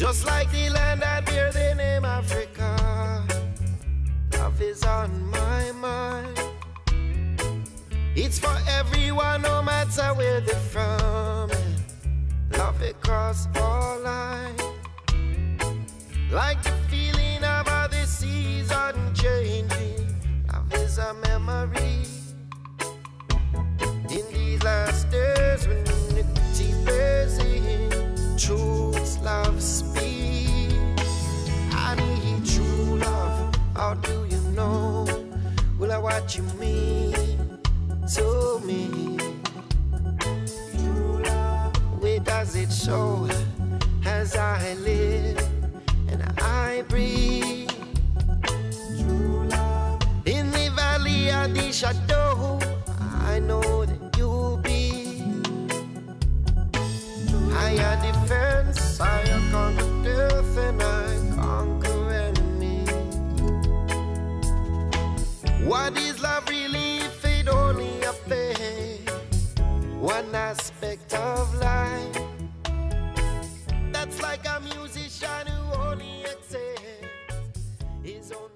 Just like the land that bear the name Africa, love is on my mind. It's for everyone, no matter where they're from. Love across all lines. Like the feeling of how the season changing. Love is a memory. In these last days when unity plays in, truth's love speaks. I need true love. How do you know? Will I what you mean to me? True love. Where does it show? As I live and I breathe. True love. In the valley of the shadow, I know that you'll be higher defense. I conquer death and I conquer enemy. What is love really if it only affects one aspect of life? That's like a musician who only accepts his own